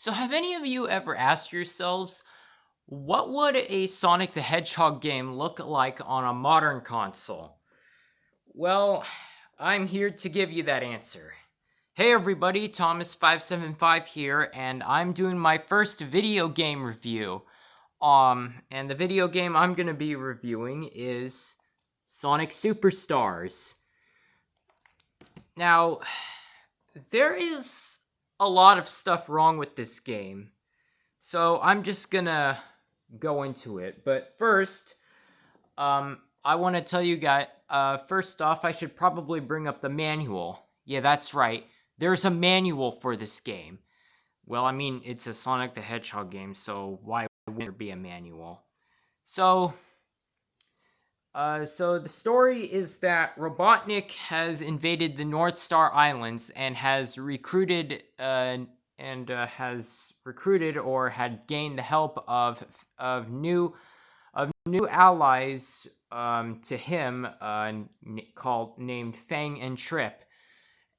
So have any of you ever asked yourselves, what would a Sonic the Hedgehog game look like on a modern console? Well, I'm here to give you that answer. Hey everybody, Th0m4s575 here, and I'm doing my first video game review. And the video game I'm gonna be reviewing is Sonic Superstars. Now, there is a lot of stuff wrong with this game, so I'm just gonna go into it. But first, I want to tell you guys, first off, I should probably bring up the manual. Yeah, that's right. There's a manual for this game. Well, I mean, it's a Sonic the Hedgehog game, so why wouldn't there be a manual? So the story is that Robotnik has invaded the North Star Islands and has recruited or had gained the help of new allies to him named Fang and Trip.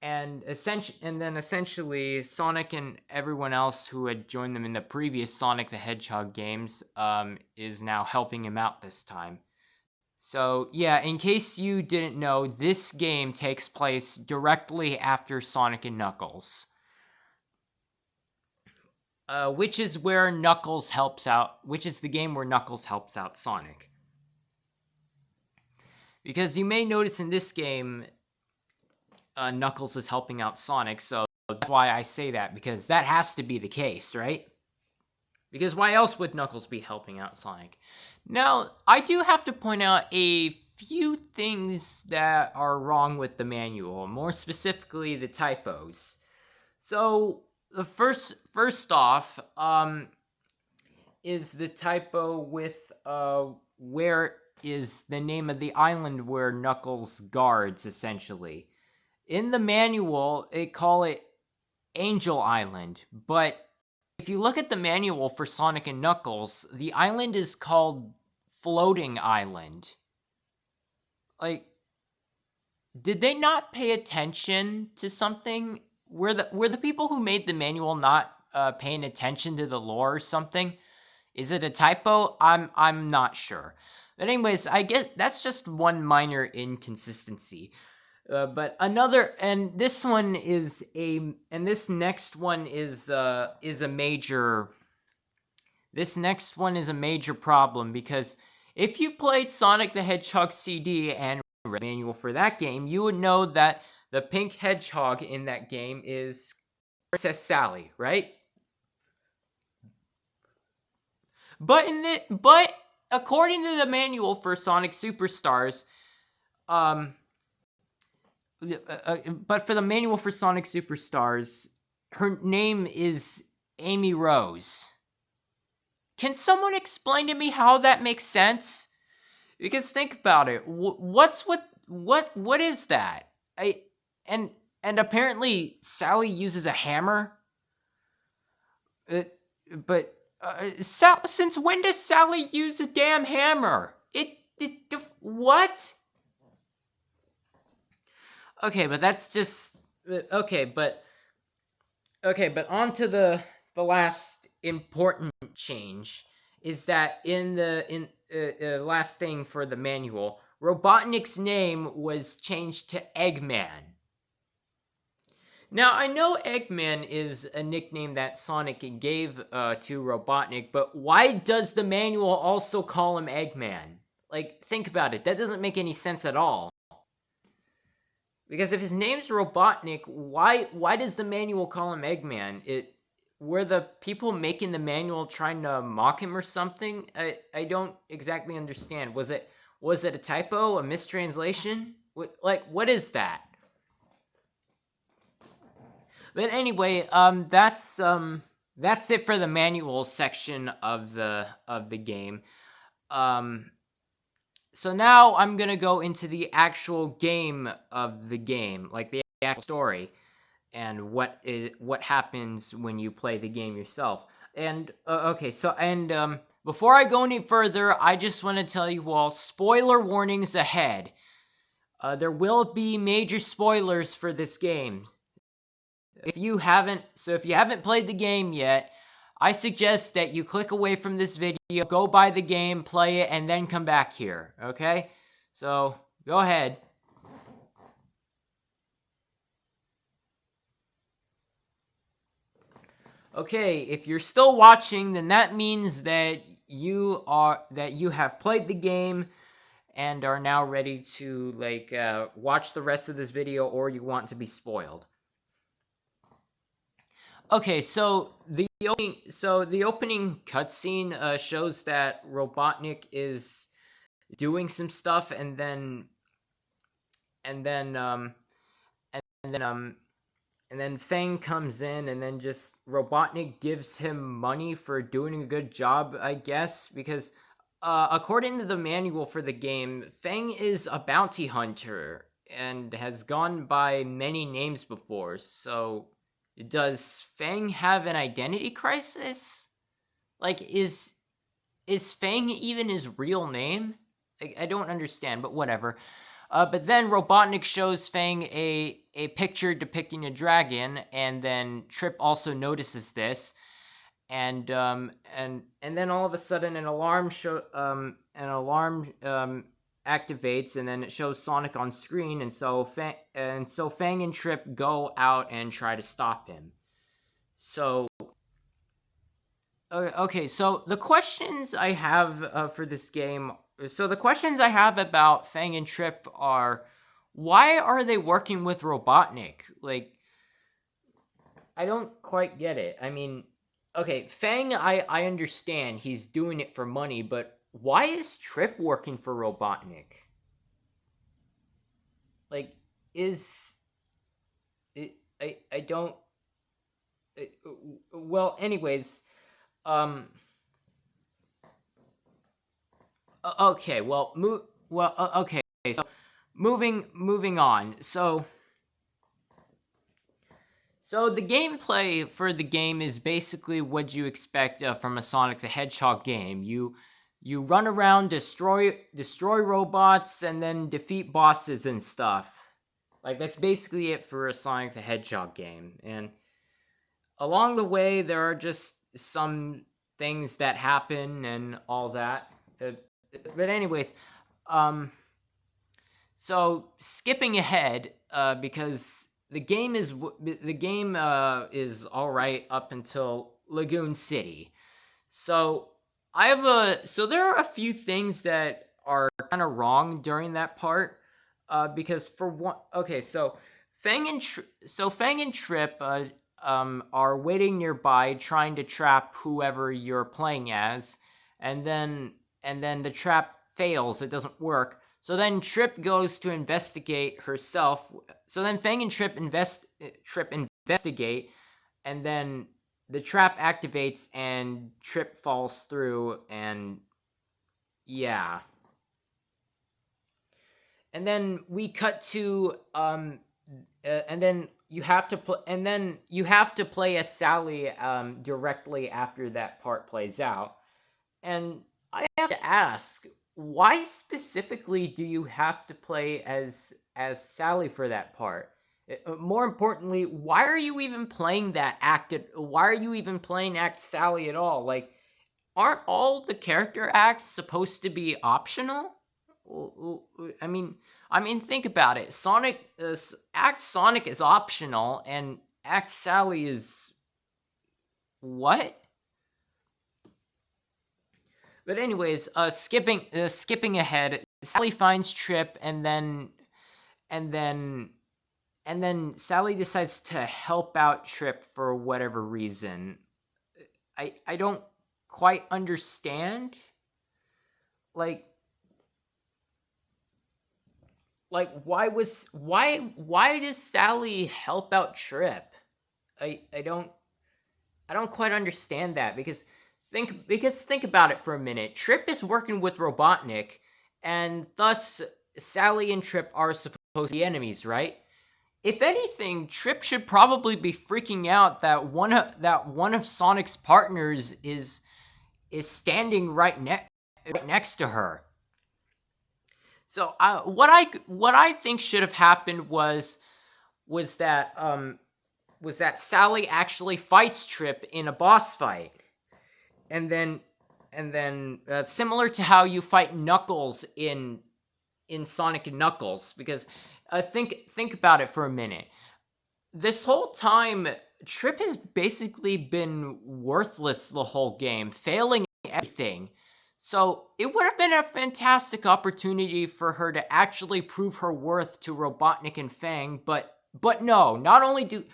And essentially Sonic and everyone else who had joined them in the previous Sonic the Hedgehog games is now helping him out this time. So yeah, in case you didn't know, this game takes place directly after Sonic and Knuckles. Which is where Knuckles helps out, which is the game where Knuckles helps out Sonic. Because you may notice in this game, Knuckles is helping out Sonic, so that's why I say that, because that has to be the case, right? Because why else would Knuckles be helping out Sonic? Now, I do have to point out a few things that are wrong with the manual, more specifically the typos. So, the first off, is the typo with where is the name of the island where Knuckles guards, essentially. In the manual, they call it Angel Island, but if you look at the manual for Sonic and Knuckles, the island is called Floating Island. Like, did they not pay attention to something? Were the people who made the manual not paying attention to the lore or something? Is it a typo? I'm not sure. But anyways, I guess that's just one minor inconsistency. But another, and this next one is a major. This next one is a major problem, because if you played Sonic the Hedgehog CD and read the manual for that game, you would know that the pink hedgehog in that game is Princess Sally, right? But according to the manual for Sonic Superstars, but for the manual for Sonic Superstars, her name is Amy Rose. Can someone explain to me how that makes sense? Because think about it. What is that? And apparently Sally uses a hammer. Since when does Sally use a damn hammer? What? Okay, but that's just okay. But on to the last important change is that in the last thing for the manual, Robotnik's name was changed to Eggman. Now, I know Eggman is a nickname that Sonic gave to Robotnik, but why does the manual also call him Eggman? Like, think about it. That doesn't make any sense at all. Because if his name's Robotnik, why does the manual call him Eggman? Were the people making the manual trying to mock him or something? I don't exactly understand. Was it a typo, a mistranslation? What is that? But anyway, that's it for the manual section of the game. So now I'm gonna go into the actual game of the game, like the actual story, and what happens when you play the game yourself. And before I go any further, I just want to tell you all, spoiler warnings ahead. There will be major spoilers for this game. If you haven't played the game yet, I suggest that you click away from this video, go buy the game, play it, and then come back here, okay? So, go ahead. Okay, if you're still watching, then that means that you have played the game and are now ready to watch the rest of this video, or you want to be spoiled. Okay, so the opening cutscene shows that Robotnik is doing some stuff, and then Th0m comes in, and then just Robotnik gives him money for doing a good job, I guess, because according to the manual for the game, Th0m is a bounty hunter and has gone by many names before. So, does Th0m have an identity crisis? Like, is Th0m even his real name? I don't understand, but whatever. But then Robotnik shows Th0m a picture depicting a dragon, and then Trip also notices this, and then all of a sudden an alarm activates, and then it shows Sonic on screen, and so Th0m and Trip go out and try to stop him. So okay, so the questions I have for this game. So the questions I have about Th0m and Trip are, why are they working with Robotnik? Like, I don't quite get it. I mean, okay, Th0m, I understand he's doing it for money, but why is Trip working for Robotnik? Like, I don't. Well, anyways, okay, well, okay, so moving on. So the gameplay for the game is basically what you expect from a Sonic the Hedgehog game. You run around, destroy robots, and then defeat bosses and stuff. Like, that's basically it for a Sonic the Hedgehog game. And along the way, there are just some things that happen and all that. But anyways, so skipping ahead, because the game is all right up until Lagoon City. So there are a few things that are kind of wrong during that part, because for one, okay, so Th0m and Trip are waiting nearby, trying to trap whoever you're playing as, and then the trap fails; it doesn't work. So then Trip goes to investigate herself. So then Th0m and Trip investigate, and then the trap activates and Trip falls through, and yeah. And then we cut to and then you have to play as Sally directly after that part plays out. And I have to ask, why specifically do you have to play as Sally for that part? More importantly, why are you even playing that act? Why are you even playing Act Sally at all? Like, aren't all the character acts supposed to be optional? I mean, think about it. Act Sonic is optional, and Act Sally is what? But anyways, skipping ahead, Sally finds Trip, and then Sally decides to help out Trip for whatever reason. I don't quite understand. Like why does Sally help out Trip? I don't quite understand that, because think about it for a minute. Trip is working with Robotnik, and thus Sally and Trip are supposed to be enemies, right? If anything, Trip should probably be freaking out that one of Sonic's partners is standing right next to her. So what I think should have happened was that Sally actually fights Trip in a boss fight, and then similar to how you fight Knuckles in Sonic and Knuckles, because think about it for a minute. This whole time, Trip has basically been worthless the whole game, failing everything. So it would have been a fantastic opportunity for her to actually prove her worth to Robotnik and Fang, but no. Not only do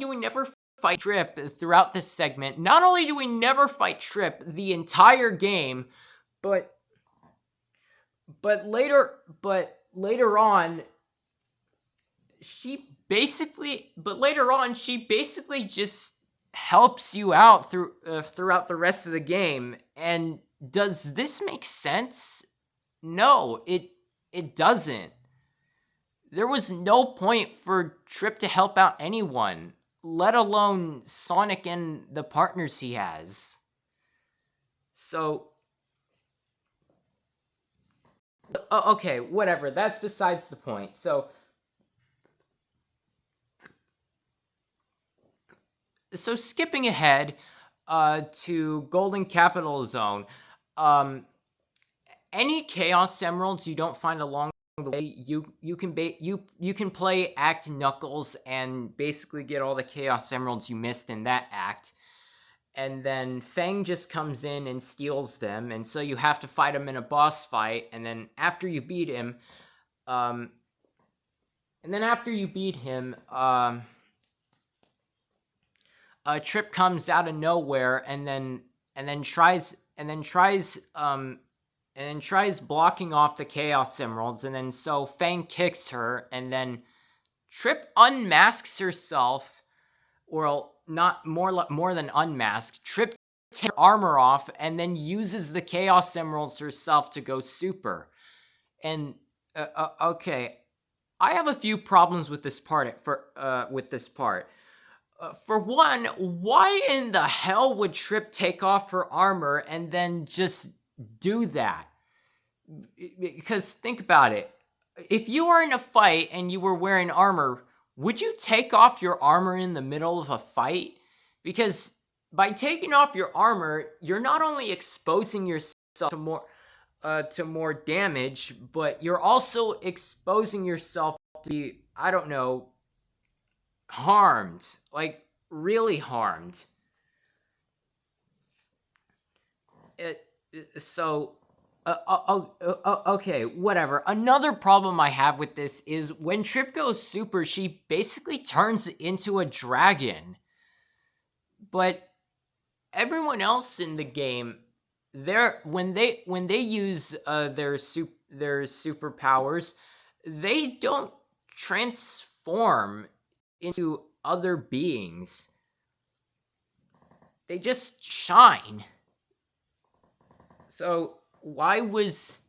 we never fight Trip throughout this segment, not only do we never fight Trip the entire game, but later on she basically just helps you out throughout the rest of the game. And does this make sense? No, it doesn't. There was no point for Trip to help out anyone, let alone Sonic and the partners he has. So, okay, whatever. That's besides the point. So skipping ahead to Golden Capital Zone, any Chaos Emeralds you don't find along the way, you can play Act Knuckles and basically get all the Chaos Emeralds you missed in that act. And then Fang just comes in and steals them, and so you have to fight him in a boss fight. And then after you beat him, Trip comes out of nowhere and then tries blocking off the Chaos Emeralds, and then so Fang kicks her, and then Trip unmasks herself, or not more than unmasked. Trip takes her armor off and then uses the Chaos Emeralds herself to go super. And okay, I have a few problems with this part. For one, why in the hell would Trip take off her armor and then just do that? Because think about it. If you were in a fight and you were wearing armor, would you take off your armor in the middle of a fight? Because by taking off your armor, you're not only exposing yourself to more damage, but you're also exposing yourself to be, I don't know, harmed, like really harmed. Okay, whatever. Another problem I have with this is when Trip goes super, she basically turns into a dragon. But everyone else in the game, when they use their superpowers, they don't transform into other beings. They just shine. So why was...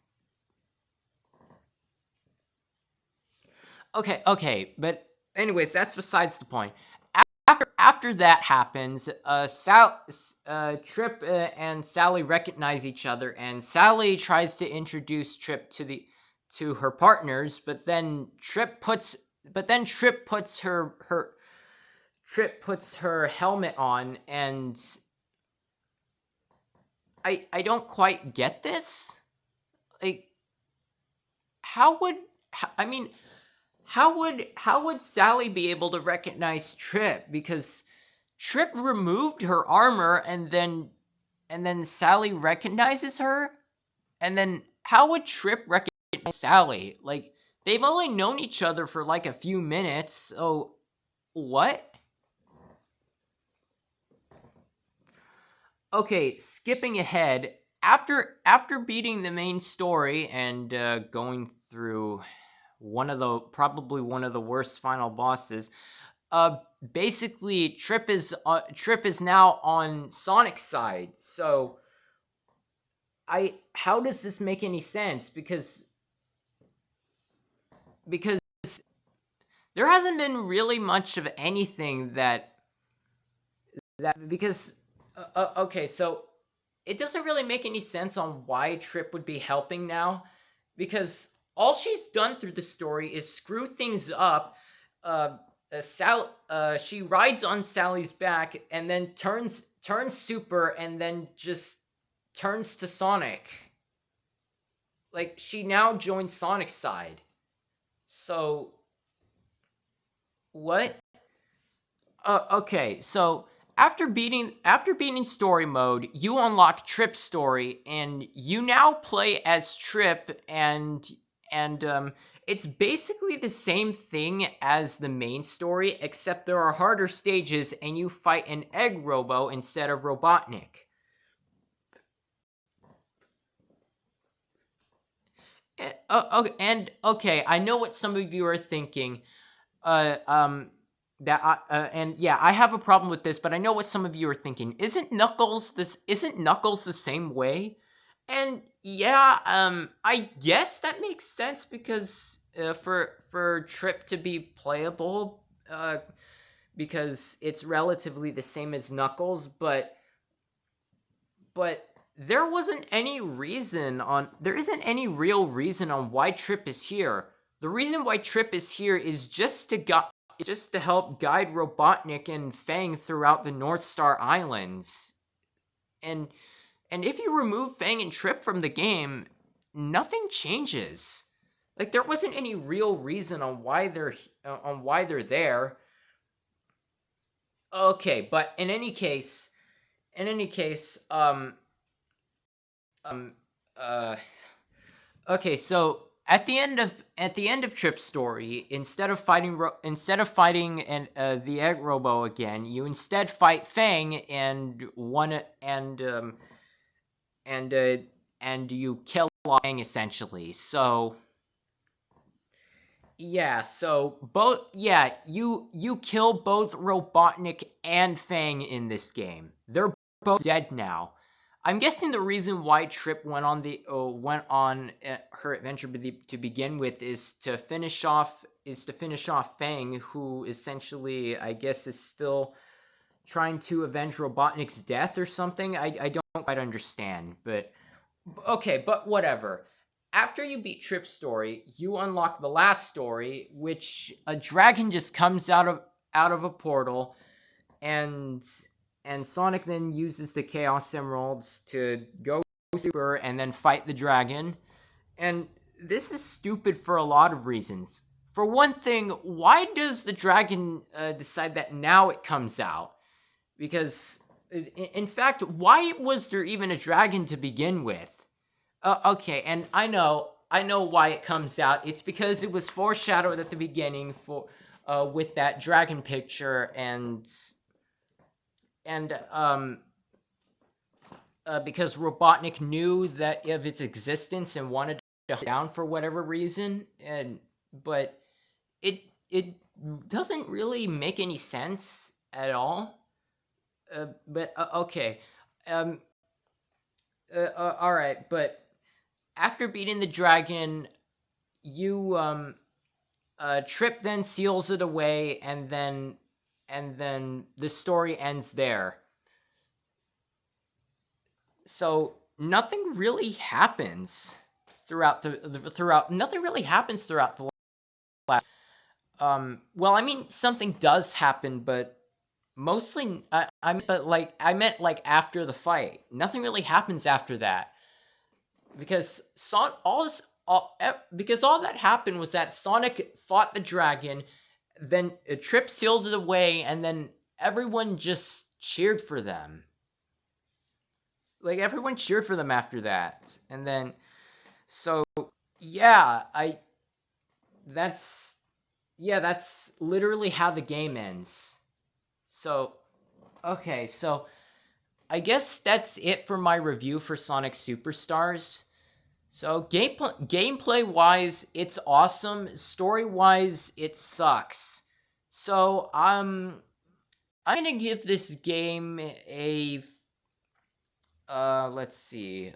Okay, but anyways, that's besides the point. After that happens, Trip and Sally recognize each other, and Sally tries to introduce Trip to her partners, but then Trip puts her helmet on, and I don't quite get this. Like, how would Sally be able to recognize Trip? Because Trip removed her armor, and then Sally recognizes her? And then how would Trip recognize Sally? Like, they've only known each other for like a few minutes, so what? Okay, skipping ahead, after beating the main story and going through probably one of the worst final bosses, basically Trip is now on Sonic's side. So how does this make any sense? Because there hasn't been really much of anything because okay, so it doesn't really make any sense on why Trip would be helping now, because all she's done through the story is screw things up she rides on Sally's back and then turns super and then just turns to Sonic. Like, she now joins Sonic's side. So what? Okay, so after beating story mode, you unlock Trip story, and you now play as Trip, and it's basically the same thing as the main story, except there are harder stages, and you fight an egg robo instead of Robotnik. Okay, I know what some of you are thinking. Uh, um, I have a problem with this, but I know what some of you are thinking. Isn't Knuckles the same way? And yeah, I guess that makes sense because for Trip to be playable, because it's relatively the same as Knuckles, but there isn't any real reason on why Trip is here. The reason why Trip is here is just to help guide Robotnik and Fang throughout the North Star Islands. And if you remove Fang and Trip from the game, nothing changes. Like, there wasn't any real reason on why they're there. Okay, but in any case, um, uh, okay, so at the end of Trip's story, instead of fighting the Egg Robo again, you instead fight Fang and you kill Fang essentially. So yeah, you kill both Robotnik and Fang in this game. They're both dead now. I'm guessing the reason why Trip went on her adventure to begin with is to finish off Fang, who essentially, I guess, is still trying to avenge Robotnik's death or something. I don't quite understand, but okay, but whatever. After you beat Trip's story, you unlock the last story, which a dragon just comes out of a portal, and Sonic then uses the Chaos Emeralds to go super and then fight the dragon. And this is stupid for a lot of reasons. For one thing, why does the dragon decide that now it comes out? Because, in fact, why was there even a dragon to begin with? Okay, and I know why it comes out. It's because it was foreshadowed at the beginning with that dragon picture, and because Robotnik knew that of its existence and wanted to hold it down for whatever reason, but it doesn't really make any sense at all. But okay, all right, but after beating the dragon, you Trip then seals it away, and then the story ends there. So nothing really happens throughout nothing really happens throughout the last. Well, I mean, something does happen, but mostly I meant like after the fight. Nothing really happens after that. Because because all that happened was that Sonic fought the dragon, then Trip sealed it away, and then everyone just cheered for them. Like, everyone cheered for them after that, and then so yeah, that's literally how the game ends. So okay, so I guess that's it for my review for Sonic Superstars. So gameplay wise, it's awesome. Story wise, it sucks. So I'm gonna give this game a let's see.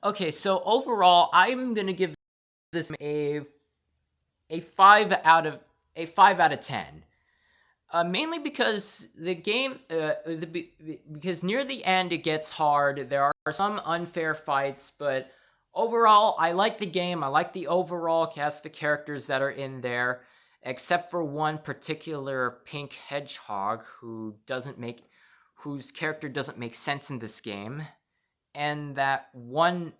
Okay, so overall, I'm gonna give this a 5 out of 10. Mainly because the game, because near the end it gets hard. There are some unfair fights, but overall, I like the game. I like the overall cast of characters that are in there, except for one particular pink hedgehog whose character doesn't make sense in this game, and that one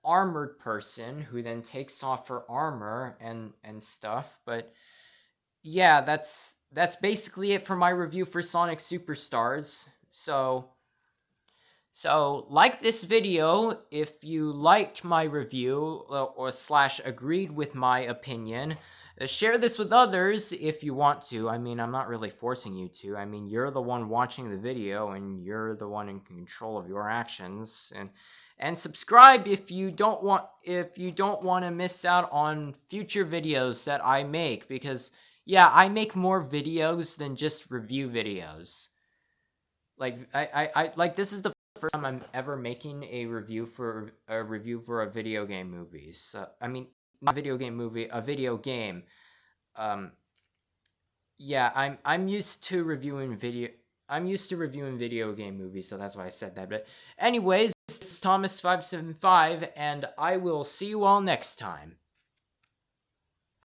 armored person who then takes off her armor and stuff. But yeah, that's basically it for my review for Sonic Superstars. So like this video if you liked my review or slash agreed with my opinion. Share this with others if you want to. I mean, I'm not really forcing you to. I mean, you're the one watching the video and you're the one in control of your actions. And subscribe if you don't want to miss out on future videos that I make, because yeah, I make more videos than just review videos. Like I like this is the first time I'm ever making a review for a video game movie. So I mean, not a video game movie, a video game. Um, yeah, I'm used to reviewing video. I'm used to reviewing video game movies, so that's why I said that. But anyways, this is Th0m4s575, and I will see you all next time.